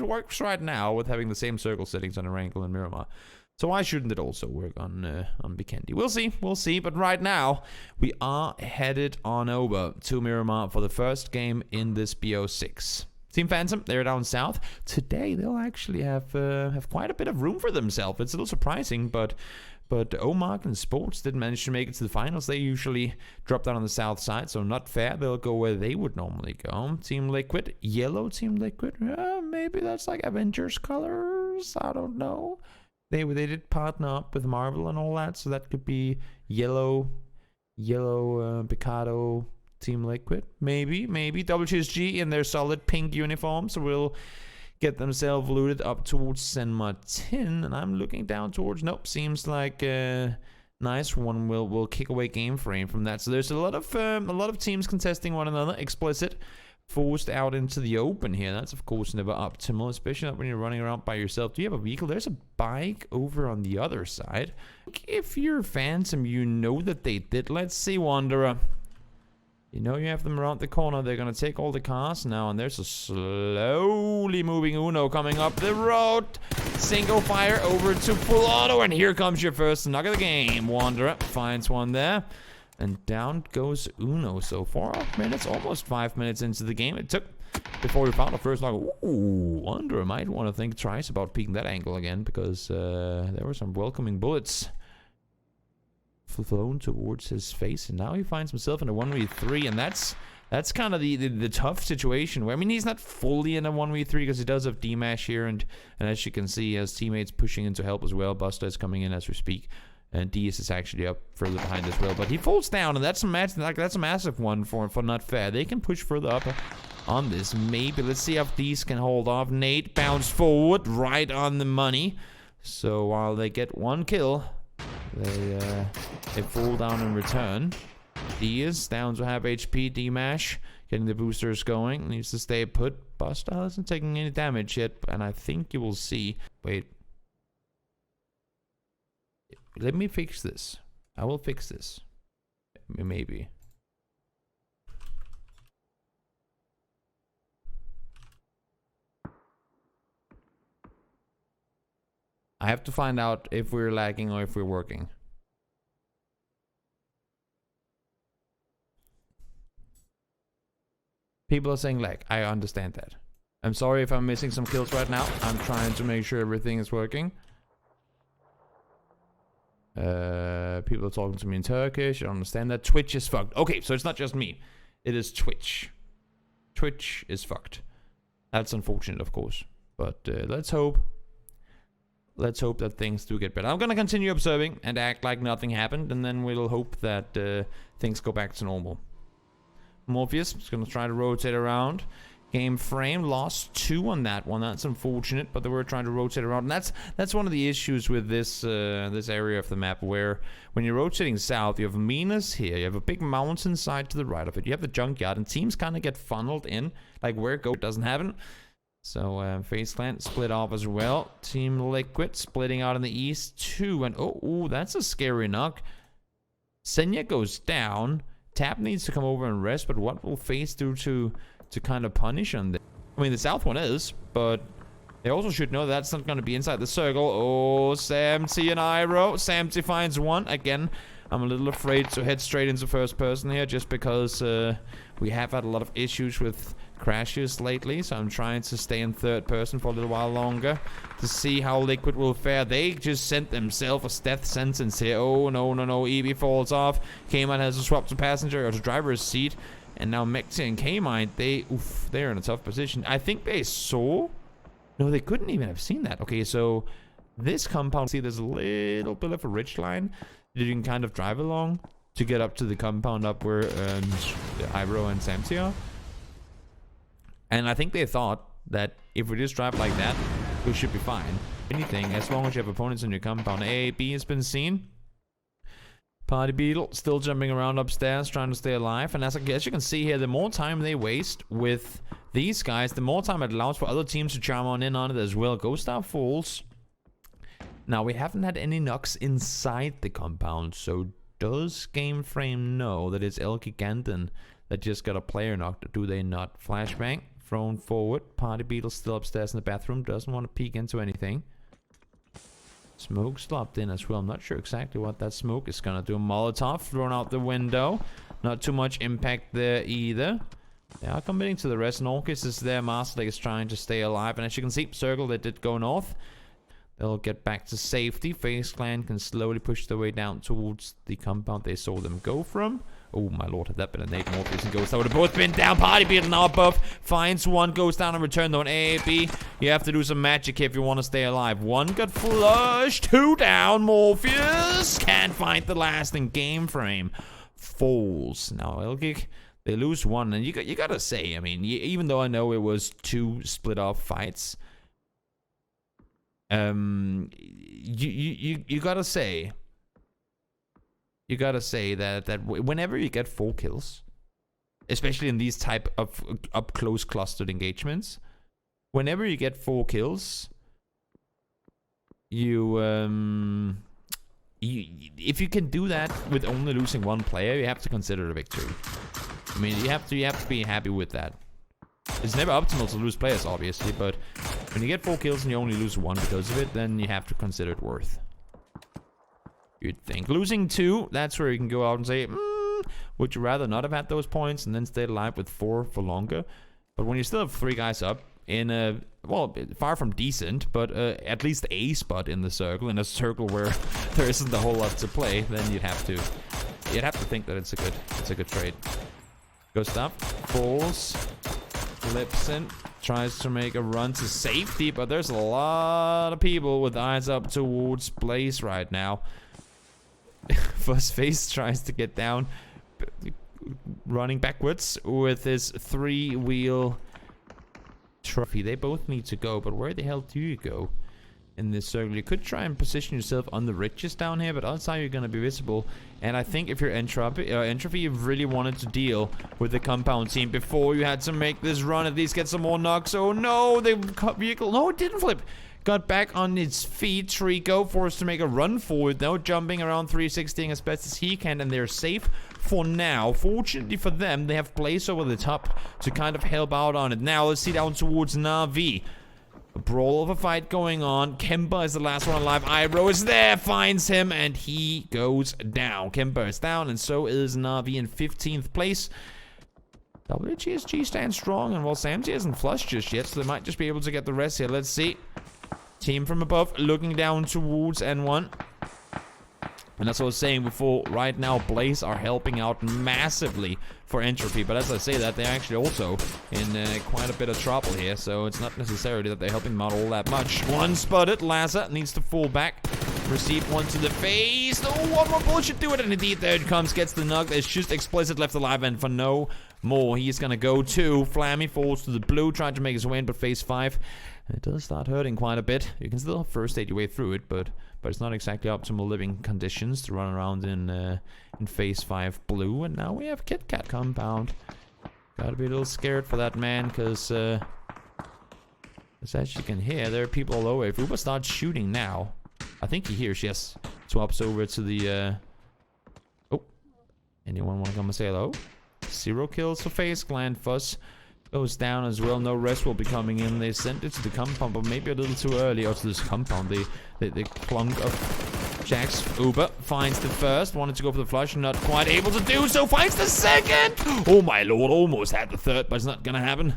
it works right now with having the same circle settings on Erangel and Miramar. So why shouldn't it also work on Vikendi? We'll see. But right now, we are headed on over to Miramar for the first game in this BO6. Team Phantom, they're down south. Today, they'll actually have quite a bit of room for themselves. It's a little surprising, but Omark and Sports didn't manage to make it to the finals. They usually drop down on the south side, so not fair. They'll go where they would normally go. Team Liquid, yellow Team Liquid. Maybe that's like Avengers colors. I don't know. They did partner up with Marvel and all that, so that could be yellow Picado Team Liquid. Maybe WTSG in their solid pink uniforms will get themselves looted up towards San Martin, and I'm looking down towards. Nope, seems like nice one will kick away game frame from that. So there's a lot of teams contesting one another. Explicit forced out into the open here. That's of course never optimal, especially when you're running around by yourself. Do you have a vehicle? There's a bike over on the other side. If you're Phantom, you know that they did. Let's see, Wanderer. You know you have them around the corner. They're gonna take all the cars now, and there's a slowly moving Uno coming up the road. Single fire over to full auto, and here comes your first knock of the game. Wanderer finds one there. And down goes Uno. So 4 minutes, almost 5 minutes into the game. It took before we found the first knock. Ooh, Wanderer might want to think twice about peeking that angle again, because there were some welcoming bullets flown towards his face, and now he finds himself in a 1v3, and that's kind of the tough situation where, I mean, he's not fully in a 1v3 because he does have D-Mash here, and as you can see, he has teammates pushing in to help as well. Buster is coming in as we speak. And DS is actually up further behind as well. But he falls down, and that's a massive one for not fair. They can push further up on this. Maybe. Let's see if these can hold off. Nate bounced forward right on the money. So while they get one kill, they fall down in return. DS down to half HP. D-Mash getting the boosters going. Needs to stay put. Buster isn't taking any damage yet, and I think you will see. Wait. Let me fix this. I will fix this. Maybe. I have to find out if we're lagging or if we're working. People are saying lag. I understand that. I'm sorry if I'm missing some kills right now. I'm trying to make sure everything is working. People are talking to me in Turkish. I don't understand that. Twitch is fucked. Okay, so it's not just me. It is Twitch. Twitch is fucked. That's unfortunate, of course. But let's hope. Let's hope that things do get better. I'm gonna continue observing and act like nothing happened, and then we'll hope that things go back to normal. Morpheus is gonna try to rotate around. Game frame lost 2 on that one. That's unfortunate, but they were trying to rotate around. And that's one of the issues with this this area of the map, where when you're rotating south, you have Minas here, you have a big mountainside to the right of it, you have the junkyard, and teams kind of get funneled in, like where Go doesn't happen. So FaZe Clan split off as well. Team Liquid splitting out in the east too, and oh, that's a scary knock. Senya goes down. Tap needs to come over and rest, but what will FaZe do to kind of punish on this? I mean, the south one is, but they also should know that's not going to be inside the circle. Oh, Samty and Iro. Samty finds one. Again, I'm a little afraid to head straight into first person here, just because we have had a lot of issues with crashes lately, so I'm trying to stay in third person for a little while longer to see how Liquid will fare. They just sent themselves a death sentence here. Oh, no. Evie falls off. K-Mine has to swap to passenger or to driver's seat. And now Mexi and K-Mine, they're in a tough position. I think they saw... No, they couldn't even have seen that. Okay, so this compound, see, there's a little bit of a ridge line that you can kind of drive along to get up to the compound up where Iro and Samty are. And I think they thought that if we just drive like that, we should be fine. Anything, as long as you have opponents in your compound. A, B has been seen. Party Beetle still jumping around upstairs, trying to stay alive. And as you can see here, the more time they waste with these guys, the more time it allows for other teams to charm on in on it as well. Ghost Star falls. Now, we haven't had any knocks inside the compound, so does Game Frame know that it's El Giganten that just got a player knocked? Do they not? Flashbang thrown forward. Party Beetle still upstairs in the bathroom. Doesn't want to peek into anything. Smoke slopped in as well. I'm not sure exactly what that smoke is gonna do. Molotov thrown out the window. Not too much impact there either. They are committing to the rest. Norcus is there. Masterleg is trying to stay alive. And as you can see, Circle, they did go north. They'll get back to safety. FaZe Clan can slowly push their way down towards the compound they saw them go from. Oh my lord, had that been a nade, Morpheus and Ghost, that would have both been down. Party Beetle now above. Finds one, goes down and return though. An A, B. You have to do some magic if you want to stay alive. One got flushed. Two down. Morpheus can't find the last in game frame. Falls. Now, Elgic, they lose one. And you gotta say, I mean, even though I know it was two split off fights, you gotta say... You gotta say that whenever you get 4 kills, especially in these type of up-close clustered engagements, whenever you get 4 kills, if you can do that with only losing 1 player, you have to consider it a victory. I mean, you have to be happy with that. It's never optimal to lose players, obviously, but when you get 4 kills and you only lose 1 because of it, then you have to consider it worth. You'd think. Losing 2, that's where you can go out and say, would you rather not have had those points and then stay alive with 4 for longer? But when you still have 3 guys up in a, well, far from decent, but at least a spot in the circle, in a circle where there isn't a whole lot to play, then you'd have to think that it's a good trade. Goes up, falls, flips in, tries to make a run to safety, but there's a lot of people with eyes up towards Blaze right now. First FaZe tries to get down, running backwards with his 3-wheel trophy. They both need to go, but where the hell do you go in this circle? You could try and position yourself on the ridges down here, but outside you're going to be visible. And I think if you're Entropy, you really wanted to deal with the compound team before you had to make this run, at least get some more knocks. Oh no, the vehicle, no, it didn't flip. Got back on its feet. Trico forced to make a run forward, though, jumping around 360 as best as he can, and they're safe for now. Fortunately for them, they have Blaze over the top to kind of help out on it. Now, let's see down towards Na'Vi. A brawl of a fight going on. Kemba is the last one alive. Iroh is there, finds him, and he goes down. Kemba is down, and so is Na'Vi in 15th place. WGSG stands strong, and while Samsey isn't flushed just yet, so they might just be able to get the rest here. Let's see. Team from above looking down towards N1. And that's what I was saying before. Right now, Blaze are helping out massively for Entropy. But as I say that, they're actually also in quite a bit of trouble here. So it's not necessarily that they're helping them out all that much. One spotted. Laza needs to fall back. Receive one to the face. Oh, one more bullet should do it. And indeed, there it comes. Gets the knock. There's just Explicit left alive. And for no more, he's going to go to. Flammy falls to the blue. Trying to make his way in, but phase 5. It does start hurting quite a bit. You can still first aid your way through it, but it's not exactly optimal living conditions to run around in phase 5 blue. And now we have Kit Kat compound. Gotta be a little scared for that man, because as you can hear, there are people all over. If Uber starts shooting now, I think he hears, yes, swaps over to the oh, anyone want to come and say hello? 0 kills for FaZe Clan. Fuss goes down as well. No rest will be coming in. They sent it to the compound, but maybe a little too early. Or to this compound. They clunk of Jax. Uber finds the first. Wanted to go for the flush. Not quite able to do so. Finds the second. Oh my lord. Almost had the third, but it's not gonna happen.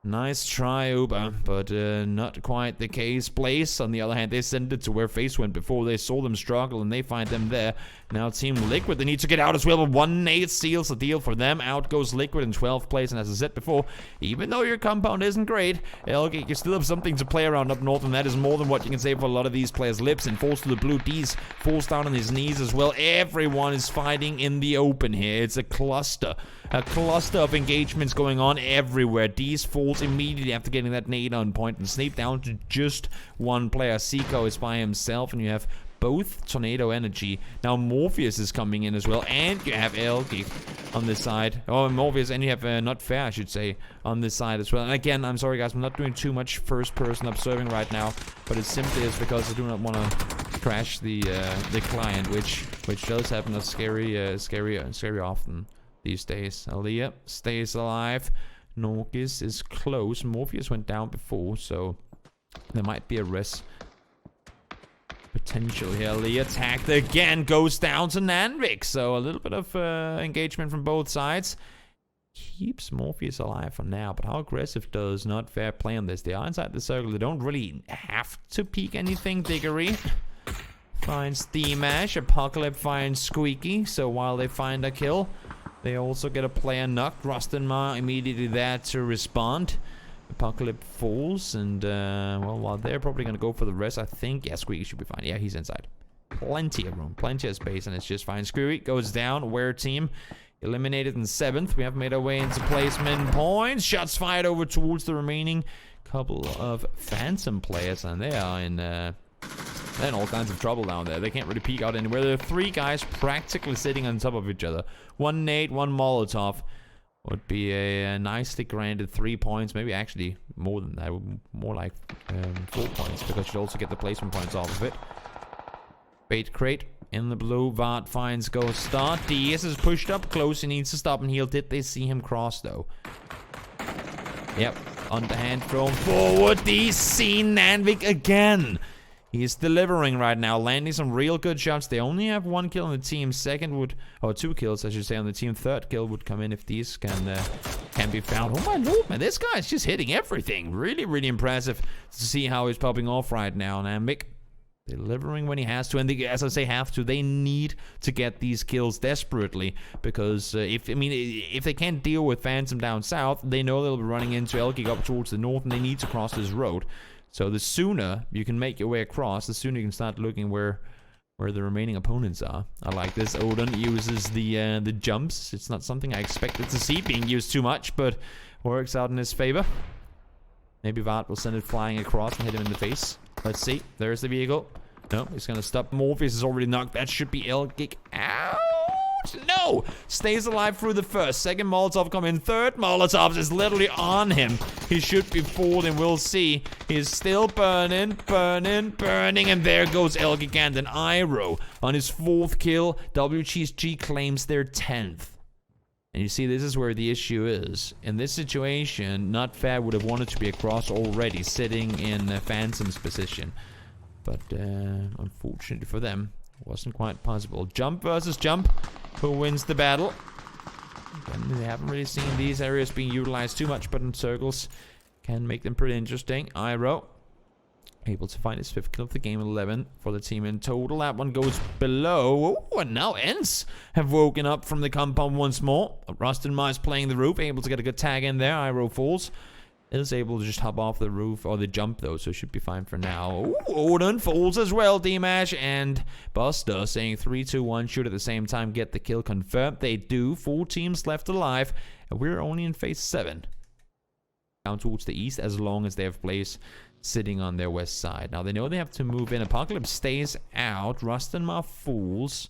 Nice try, Uber, but not quite the case. Blaze, on the other hand, they sent it to where FaZe went before. They saw them struggle, and they find them there. Now Team Liquid, they need to get out as well, but 1 nade seals the deal for them. Out goes Liquid in 12th place, and as I said before, even though your compound isn't great, you still have something to play around up north, and that is more than what you can say for a lot of these players. Lipson falls to the blue. D's falls down on his knees as well. Everyone is fighting in the open here. It's a cluster of engagements going on everywhere. D's falls immediately after getting that nade on point and snap down to just 1 player. Seiko is by himself, and you have both Tornado Energy. Now Morpheus is coming in as well, and you have Elgic on this side. Oh, Morpheus, and you have Not Fair, I should say, on this side as well. And again, I'm sorry guys, I'm not doing too much first-person observing right now, but it simply is because I do not want to crash the client, which does happen scary often these days. Aaliyah stays alive. Norgis is close. Morpheus went down before, so there might be a res potential here. The attack again goes down to Nanvik, so a little bit of engagement from both sides. Keeps Morpheus alive for now, but how aggressive does Not Fair play on this? They are inside the circle. They don't really have to peek anything. Diggory finds D-Mash. Apocalypse finds Squeaky, so while they find a kill, they also get a player knocked. Rustenmar immediately there to respond. Apocalypse falls, and well, while they're probably going to go for the rest, I think, yeah, Squeaky should be fine. Yeah, he's inside. Plenty of room, plenty of space, and it's just fine. Squeaky goes down. Wear team eliminated in 7th. We have made our way into placement points. Shots fired over towards the remaining couple of Phantom players, and they are in all kinds of trouble down there. They can't really peek out anywhere. There are 3 guys practically sitting on top of each other. 1 nade, 1 Molotov. Would be a nicely granted 3 points. Maybe actually more than that. More like 4 points, because you'd also get the placement points off of it. Bait crate in the blue. Vart finds Ghost Star. DS is pushed up close. He needs to stop and heal. Did they see him cross, though? Yep. Underhand thrown forward. He's seen Nanvik again. He's delivering right now, landing some real good shots. They only have 1 kill on the team. 2nd would, or 2 kills, I should say, on the team. 3rd kill would come in if these can be found. Oh my lord, man, this guy's just hitting everything. Really, really impressive to see how he's popping off right now. Nanvik delivering when he has to, and they, as I say, have to. They need to get these kills desperately, because if they can't deal with Phantom down south, they know they'll be running into Elgig up towards the north, and they need to cross this road. So the sooner you can make your way across, the sooner you can start looking where the remaining opponents are. I like this. Odin uses the jumps. It's not something I expected to see being used too much, but works out in his favor. Maybe Vart will send it flying across and hit him in the face. Let's see. There's the vehicle. No, he's gonna stop. Morpheus is already knocked. That should be Elgig. Ouch! No! Stays alive through the 1st. 2nd Molotov come in. 3rd Molotov is literally on him. He should be falling. We'll see. He's still burning, burning, burning. And there goes Elgig and an Iro on his 4th kill. WGSG claims their 10th. And you see, this is where the issue is. In this situation, Not Fair would have wanted to be across already, sitting in Phantom's position. But unfortunately for them, it wasn't quite possible. Jump versus jump. Who wins the battle? Again, they haven't really seen these areas being utilized too much, but in circles can make them pretty interesting. Iro able to find his 5th kill of the game, 11 for the team in total. That one goes below. Oh, and now ence have woken up from the compound once more. Rustenmar is playing the roof, able to get a good tag in there. Iro falls. Is able to just hop off the roof, or the jump though, so should be fine for now. Ooh, Odin falls as well. D-Mash and Buster saying 3, 2, 1, shoot at the same time, get the kill confirmed. They do. 4 teams left alive, and we're only in phase 7. Down towards the east, as long as they have Blaze sitting on their west side. Now they know they have to move in. Apocalypse stays out. Rustenmar falls.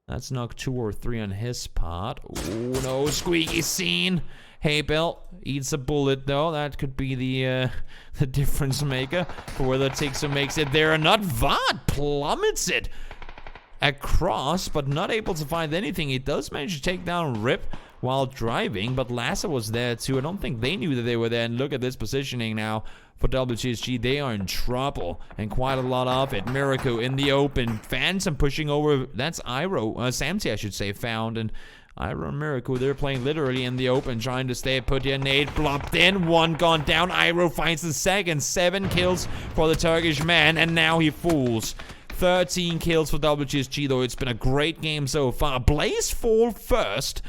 That's knock 2 or 3 on his part. Oh no, Squeaky seen. Hey Bill eats a bullet though. That could be the difference maker for whether Tixo makes it there or not. Vart plummets it across, but not able to find anything. He does manage to take down Rip while driving, but Lassa was there too. I don't think they knew that they were there. And look at this positioning now for WGSG. They are in trouble, and quite a lot of it. Miracle in the open. Phantom pushing over. That's Iro. Samty, I should say, found. And Iro and Miracle, they're playing literally in the open, trying to stay put here. Nade blopped in. 1 gone down. Iro finds the 2nd. 7 kills for the Turkish man, and now he falls. 13 kills for WGSG, though. It's been a great game so far. Blaze fall first.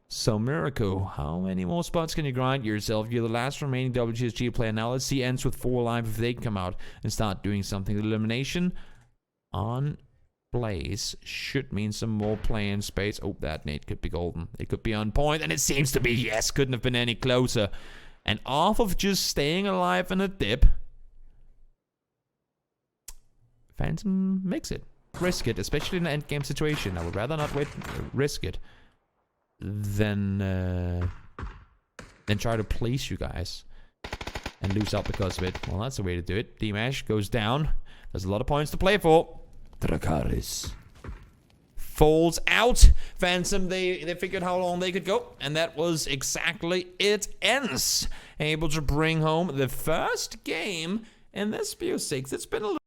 So, Miracle, how many more spots can you grind yourself? You're the last remaining WGSG player. Now let's see ence with 4 alive if they come out and start doing something. The elimination on Blaze should mean some more playing space. Oh, that nade could be golden. It could be on point, and it seems to be. Yes, couldn't have been any closer. And off of just staying alive in a dip, Phantom makes it. Risk it, especially in an endgame situation. I would rather not risk it than try to place you guys and lose out because of it. Well, that's the way to do it. D-Mash goes down. There's a lot of points to play for. Dracarys falls out. Phantom, they figured how long they could go, and that was exactly it. Ence able to bring home the first game in this BO6. It's been a little